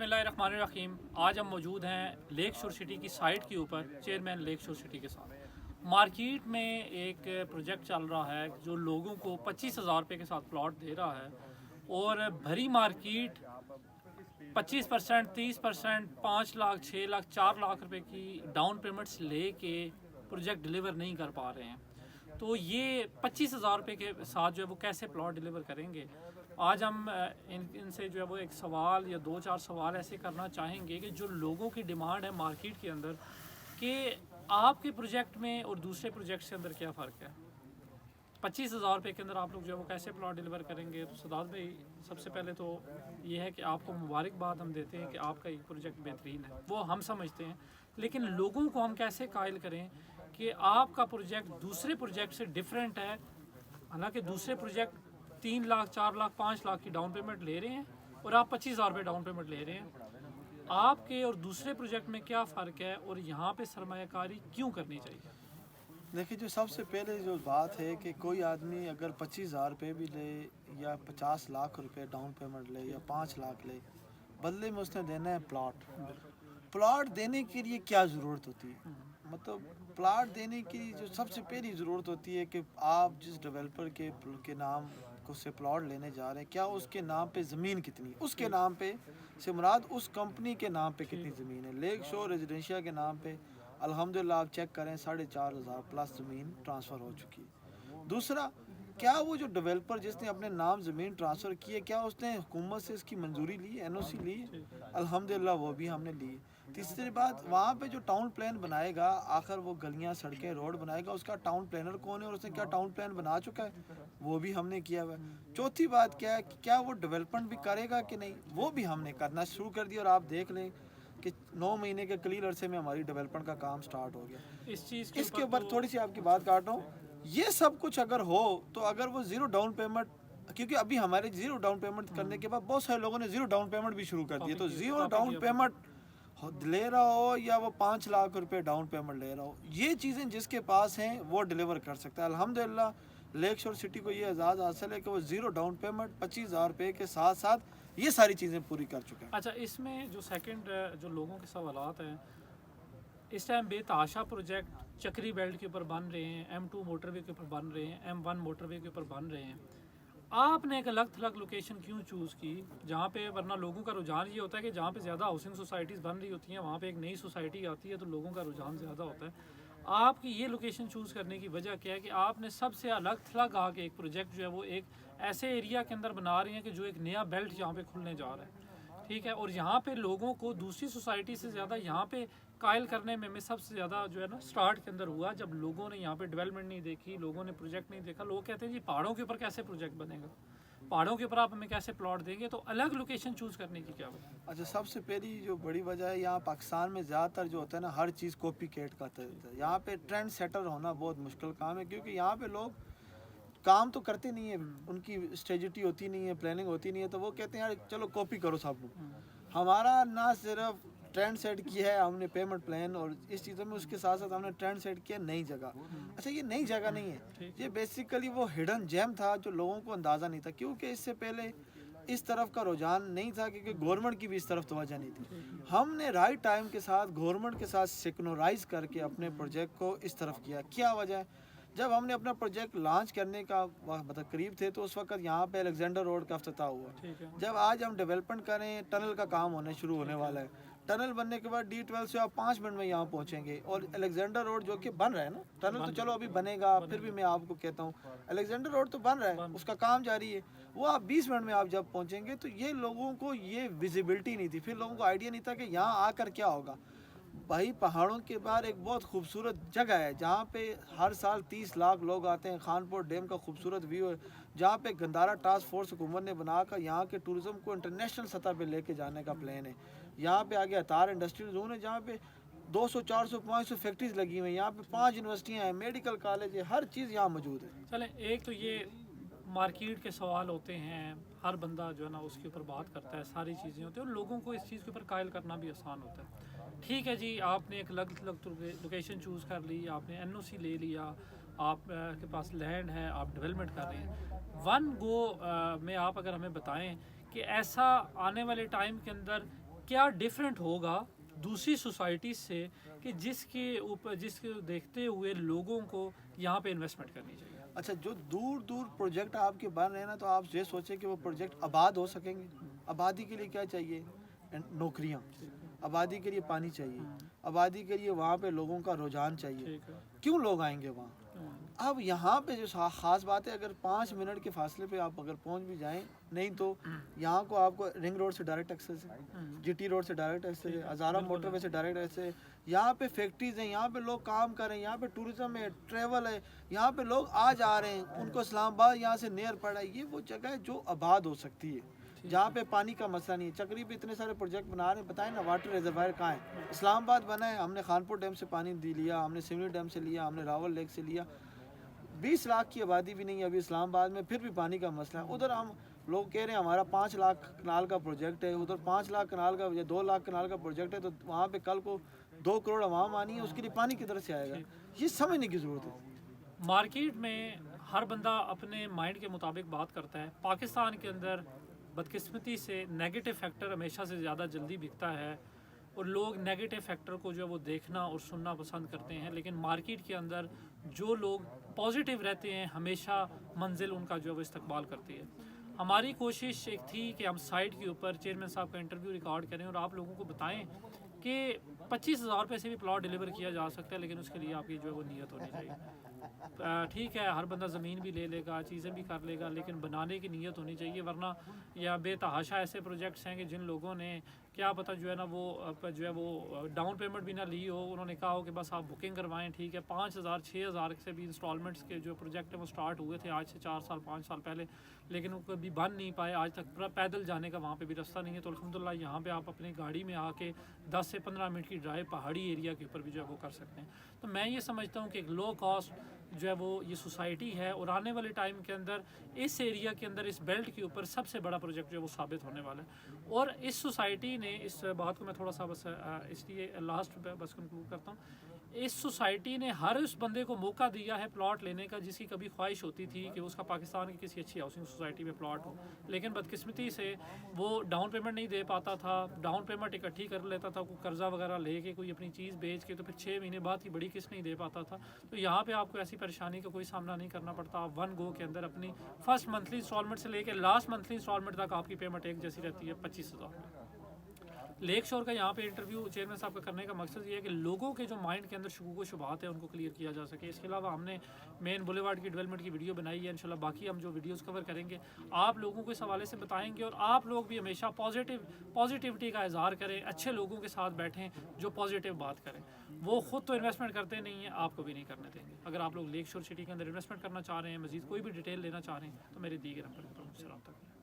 बिस्मिल्लाहिर्रहमानिर्रहीम। आज हम मौजूद हैं लेक शोर सिटी की साइट के ऊपर, चेयरमैन लेक शोर सिटी के साथ। मार्केट में एक प्रोजेक्ट चल रहा है जो लोगों को 25,000 रुपये के साथ प्लॉट दे रहा है, और भरी मार्केट 25%, 30%, 5 लाख, 6 लाख, 4 लाख रुपए की डाउन पेमेंट्स ले के प्रोजेक्ट डिलीवर नहीं कर पा रहे हैं। तो ये 25,000 रुपये के साथ जो है वो कैसे प्लॉट डिलीवर करेंगे। आज हम इनसे जो है वो एक सवाल या 2-4 सवाल ऐसे करना चाहेंगे कि जो लोगों की डिमांड है मार्केट के अंदर, कि आपके प्रोजेक्ट में और दूसरे प्रोजेक्ट के अंदर क्या फ़र्क है। 25,000 रुपये के अंदर आप लोग जो है वो कैसे प्लॉट डिलीवर करेंगे। तो सदात भाई, सबसे पहले तो ये है कि आपको मुबारकबाद हम देते हैं कि आपका ये प्रोजेक्ट बेहतरीन है, वो हम समझते हैं, लेकिन लोगों को हम कैसे कायल करें कि आपका प्रोजेक्ट दूसरे प्रोजेक्ट से डिफरेंट है। हालांकि दूसरे प्रोजेक्ट 3 लाख, 4 लाख, 5 लाख की डाउन पेमेंट ले रहे हैं और आप 25,000 रुपये डाउन पेमेंट ले रहे हैं। आपके और दूसरे प्रोजेक्ट में क्या फ़र्क है और यहाँ पे सरमायाकारी क्यों करनी चाहिए। देखिए, जो सबसे पहले जो बात है कि कोई आदमी अगर 25,000 रुपये भी ले या 50 लाख रुपए डाउन पेमेंट ले या 5 लाख ले, बदले में उसने देना है प्लॉट देने के लिए क्या ज़रूरत होती है। मतलब प्लॉट देने की जो सबसे पहली ज़रूरत होती है कि आप जिस डेवलपर के नाम को से प्लॉट लेने जा रहे हैं, क्या उसके नाम पे ज़मीन कितनी, उसके नाम पे से मुराद उस कंपनी के नाम पे कितनी ज़मीन है। लेक शोर रेजिडेंशिया के नाम पे अल्हम्दुलिल्लाह आप चेक करें 4,500 प्लस ज़मीन ट्रांसफ़र हो चुकी है। दूसरा, क्या वो जो डेवलपर जिसने अपने नाम ज़मीन ट्रांसफ़र की है, क्या उसने हुकूमत से इसकी मंजूरी ली, एनओसी ली? अल्हम्दुलिल्लाह वो भी हमने ली। तीसरी बात, वहाँ पे जो टाउन प्लान बनाएगा, आखिर वो गलियाँ, सड़कें, रोड बनाएगा, उसका टाउन प्लानर कौन है और उसने क्या टाउन प्लान बना चुका है, वो भी हमने किया हुआ है। चौथी बात क्या है कि क्या वो डेवलपमेंट भी करेगा कि नहीं, वो भी हमने करना शुरू कर दिया। और आप देख लें कि 9 महीने के कलील अरसे में हमारी डेवलपमेंट का काम स्टार्ट हो गया। इस चीज़ इसके ऊपर थोड़ी सी आपकी बात काट रहा हूँ। ये सब कुछ अगर हो तो अगर वो ज़ीरो डाउन पेमेंट, क्योंकि अभी हमारे ज़ीरो डाउन पेमेंट करने के बाद बहुत सारे लोगों ने ज़ीरो डाउन पेमेंट भी शुरू कर दिए, तो ज़ीरो डाउन पेमेंट ले रहा हो या वो 5 लाख रुपए डाउन पेमेंट ले रहा हो, ये चीज़ें जिसके पास हैं वो डिलीवर कर सकता है। अल्हम्दुलिल्लाह लेक शोर सिटी को ये एजाज़ हासिल है कि वो ज़ीरो डाउन पेमेंट 25,000 रुपये के साथ साथ ये सारी चीज़ें पूरी कर चुके हैं। अच्छा, इसमें जो सेकंड जो लोगों के सवालात हैं, इस टाइम बेताशा प्रोजेक्ट चक्री बेल्ट के ऊपर बन रहे हैं, M2 मोटरवे के ऊपर बन रहे हैं, M1 मोटरवे के ऊपर बन रहे हैं। आपने एक अलग थलग लोकेशन क्यों चूज़ की जहाँ पे, वरना लोगों का रुझान ये होता है कि जहाँ पे ज़्यादा हाउसिंग सोसाइटीज़ बन रही होती हैं वहाँ पे एक नई सोसाइटी आती है तो लोगों का रुझान ज़्यादा होता है। आपकी ये लोकेशन चूज़ करने की वजह क्या है कि आपने सबसे अलग थलग आके एक प्रोजेक्ट जो है वो एक ऐसे एरिया के अंदर बना रहे हैं कि जो एक नया बेल्ट यहाँ पे खुलने जा रहा है, ठीक है। और यहाँ पे लोगों को दूसरी सोसाइटी से ज़्यादा यहाँ पे कायल करने में सबसे ज़्यादा जो है ना स्टार्ट के अंदर हुआ जब लोगों ने यहाँ पे डेवलपमेंट नहीं देखी, लोगों ने प्रोजेक्ट नहीं देखा। लोग कहते हैं जी पहाड़ों के ऊपर कैसे प्रोजेक्ट बनेगा, पहाड़ों के ऊपर आप हमें कैसे प्लॉट देंगे। तो अलग लोकेशन चूज़ करने की क्या वजह। अच्छा, सबसे पहली जो बड़ी वजह है, यहाँ पाकिस्तान में ज़्यादातर जो होता है ना, हर चीज़ कॉपी कैट का होता है। यहाँ पे ट्रेंड सेटर होना बहुत मुश्किल काम है, क्योंकि यहाँ पे लोग काम तो करते नहीं है, उनकी स्ट्रेटजी होती नहीं है, प्लानिंग होती नहीं है, तो वो कहते हैं यार चलो कॉपी करो सब लोग। हमारा ना सिर्फ ट्रेंड सेट किया है हमने पेमेंट प्लान और इस चीज़ों में, उसके साथ साथ हमने ट्रेंड सेट किया नई जगह। अच्छा, ये नई जगह नहीं है, ये बेसिकली वो हिडन जेम था जो लोगों को अंदाज़ा नहीं था, क्योंकि इससे पहले इस तरफ का रुझान नहीं था, क्योंकि गवर्नमेंट की भी इस तरफ तवज्जो नहीं थी। हमने राइट टाइम के साथ गवर्नमेंट के साथ सिक्नोराइज करके अपने प्रोजेक्ट को इस तरफ किया। क्या वजह है, जब हमने अपना प्रोजेक्ट लॉन्च करने का मतलब करीब थे तो उस वक्त यहाँ पे अलेक्जेंडर रोड का अफ्ताह हुआ। जब आज हम डेवलपमेंट करें, टनल का काम होने शुरू होने वाला है। टनल बनने के बाद D12 से आप 5 मिनट में यहाँ पहुँचेंगे। और अलेक्जेंडर रोड जो कि बन रहा है ना, टनल तो चलो अभी बनेगा, फिर भी मैं आपको कहता हूँ अलेक्जेंडर रोड तो बन रहा है, उसका काम जारी है, वो आप 20 मिनट में आप जब पहुँचेंगे। तो ये लोगों को ये विजिबिलिटी नहीं थी, फिर लोगों को आइडिया नहीं था कि यहाँ आकर क्या होगा। भाई, पहाड़ों के बाहर एक बहुत खूबसूरत जगह है जहाँ पे हर साल 30 लाख लोग आते हैं। खानपुर डैम का खूबसूरत व्यू है, जहाँ पे गंदारा टास्क फोर्स हुकूमत ने बनाकर यहाँ के टूरिज़्म को इंटरनेशनल सतह पे लेके जाने का प्लान है। यहाँ पे आगे अतार इंडस्ट्रियल जोन है, जहाँ पे 200, 400, 500 फैक्ट्रीज लगी हुई हैं। यहाँ पे 5 यूनिवर्सिटियाँ हैं, मेडिकल कॉलेज है, हर चीज़ यहाँ मौजूद है। चलें, एक तो ये मार्केट के सवाल होते हैं, हर बंदा जो है ना उसके ऊपर बात करता है, सारी चीज़ें होती हैं और लोगों को इस चीज़ के ऊपर कायल करना भी आसान होता है। ठीक है जी, आपने एक अलग अलग लोकेशन चूज़ कर ली, आपने NOC ले लिया, आप के पास लैंड है, आप डेवलपमेंट कर रहे हैं। वन गो में आप अगर हमें बताएं कि ऐसा आने वाले टाइम के अंदर کیا ڈفرینٹ ہوگا دوسری سوسائٹی سے کہ جس کے دیکھتے ہوئے لوگوں کو یہاں پہ انویسٹمنٹ کرنی چاہیے؟ اچھا، جو دور دور پروجیکٹ آپ کے بن رہے ہیں نا، تو آپ یہ سوچیں کہ وہ پروجیکٹ آباد ہو سکیں گے؟ آبادی کے لیے کیا چاہیے؟ نوکریاں، آبادی کے لیے پانی چاہیے، آبادی کے لیے وہاں پہ لوگوں کا رجحان چاہیے. ٹھیک ہے. کیوں لوگ آئیں گے وہاں؟ اب یہاں پہ جو خاص بات ہے، اگر 5 منٹ کے فاصلے پہ آپ اگر پہنچ بھی جائیں، نہیں تو یہاں کو آپ کو رنگ روڈ سے ڈائریکٹ ایکسیس ہے، جی ٹی روڈ سے ڈائریکٹ ایکسیس ہے، ہزارہ موٹر وے سے ڈائریکٹ ایکسیس ہے. یہاں پہ فیکٹریز ہیں، یہاں پہ لوگ کام کر رہے ہیں، یہاں پہ ٹورزم ہے، ٹریول ہے، یہاں پہ لوگ آ جا رہے ہیں. ان کو اسلام آباد یہاں سے نیئر پڑا ہے. یہ وہ جگہ ہے جو آباد ہو سکتی ہے، جہاں پہ پانی کا مسئلہ نہیں ہے. چکری پہ اتنے سارے پروجیکٹ بنا رہے ہیں، بتائیں نا واٹر ریزروائر کہاں ہے؟ اسلام آباد بنا ہے، ہم نے خانپور ڈیم سے پانی لیا، ہم نے سمری ڈیم سے لیا، ہم نے راول لیک سے لیا. 20 لاکھ کی آبادی بھی نہیں ہے ابھی اسلام آباد میں، پھر بھی پانی کا مسئلہ ہے. ادھر ہم لوگ کہہ رہے ہیں ہمارا 5 لاکھ کنال کا پروجیکٹ ہے، ادھر 5 لاکھ کنال کا یا 2 لاکھ کنال کا پروجیکٹ ہے، تو وہاں پہ کل کو 2 کروڑ عوام آنی ہے، اس کے لیے پانی کدھر سے آئے گا؟ یہ سمجھنے کی ضرورت ہے. مارکیٹ میں ہر بندہ اپنے مائنڈ کے مطابق بات کرتا ہے. پاکستان کے اندر بدقسمتی سے نیگیٹو فیکٹر ہمیشہ سے زیادہ جلدی بکتا ہے، اور لوگ نیگیٹو فیکٹر کو جو ہے وہ دیکھنا اور سننا پسند کرتے ہیں. لیکن مارکیٹ کے اندر جو لوگ پازیٹیو رہتے ہیں ہمیشہ منزل ان کا جو ہے وہ استقبال کرتی ہے. ہماری کوشش ایک تھی کہ ہم سائٹ کے اوپر چیئرمین صاحب کا انٹرویو ریکارڈ کریں اور آپ لوگوں کو بتائیں کہ 25,000 روپے سے بھی پلاٹ ڈیلیور کیا جا سکتا ہے، لیکن اس کے لیے آپ کی جو ہے وہ نیت ہونی چاہیے. ٹھیک ہے، ہر بندہ زمین بھی لے لے گا، چیزیں بھی کر لے گا، لیکن بنانے کی نیت ہونی چاہیے. ورنہ یا بے تحاشا ایسے پروجیکٹس ہیں کہ جن لوگوں نے کیا پتہ جو ہے نا وہ ڈاؤن پیمنٹ بھی نہ لی ہو، انہوں نے کہا ہو کہ بس آپ بکنگ کروائیں. ٹھیک ہے، 5,000 6,000 سے بھی انسٹالمنٹس کے جو پروجیکٹ ہیں وہ سٹارٹ ہوئے تھے آج سے 4 سال 5 سال پہلے، لیکن وہ کبھی بن نہیں پائے. آج تک پیدل جانے کا وہاں پہ بھی راستہ نہیں ہے. تو الحمدللہ یہاں پہ آپ اپنی گاڑی میں آ کے 10 سے 15 منٹ کی ڈرائیو پہاڑی ایریا کے اوپر بھی جو ہے وہ کر سکتے ہیں. تو میں یہ سمجھتا ہوں کہ ایک لو کاسٹ جو ہے وہ یہ سوسائٹی ہے، اور آنے والے ٹائم کے اندر اس ایریا کے اندر اس بیلٹ کے اوپر سب سے بڑا پروجیکٹ جو ہے وہ ثابت ہونے والا ہے. اور اس سوسائٹی نے اس بات کو میں تھوڑا سا بس اس لیے لاسٹ پہ بس کنکلوڈ کرتا ہوں، اس سوسائٹی نے ہر اس بندے کو موقع دیا ہے پلاٹ لینے کا جس کی کبھی خواہش ہوتی تھی کہ اس کا پاکستان کی کسی اچھی ہاؤسنگ سوسائٹی میں پلاٹ ہو. لیکن بدقسمتی سے وہ ڈاؤن پیمنٹ نہیں دے پاتا تھا. ڈاؤن پیمنٹ اکٹھی کر لیتا تھا، کوئی قرضہ وغیرہ لے کے کوئی اپنی چیز بیچ کے، تو پھر 6 مہینے بعد کی بڑی قسط نہیں دے پاتا تھا. تو یہاں پہ آپ کو ایسی پریشانی کا کوئی سامنا نہیں کرنا پڑتا. آپ 1 گو کے اندر اپنی فرسٹ منتھلی انسٹالمنٹ سے لے کے لاسٹ منتھلی انسٹالمنٹ تک آپ کی پیمنٹ ایک جیسی رہتی ہے 25,000. لیک شور کا یہاں پہ انٹرویو چیئرمین صاحب کا کرنے کا مقصد یہ ہے کہ لوگوں کے جو مائنڈ کے اندر شکوک و شبہات ہیں ان کو کلیئر کیا جا سکے. اس کے علاوہ ہم نے مین بولیوارڈ کی ڈیولپمنٹ کی ویڈیو بنائی ہے. انشاءاللہ باقی ہم جو ویڈیوز کور کریں گے آپ لوگوں کو اس حوالے سے بتائیں گے، اور آپ لوگ بھی ہمیشہ پازیٹیوٹی کا اظہار کریں، اچھے لوگوں کے ساتھ بیٹھیں جو پازیٹیو بات کریں. وہ خود تو انویسٹمنٹ کرتے نہیں ہیں، آپ کو بھی نہیں کرنے دیں گے. اگر آپ لوگ لیک شور سٹی کے اندر انویسٹمنٹ کرنا چاہ رہے ہیں، مزید کوئی بھی ڈیٹیل لینا چاہ رہے ہیں، تو میرے دیگر نمبر پر مجھ سے رابطہ کریں.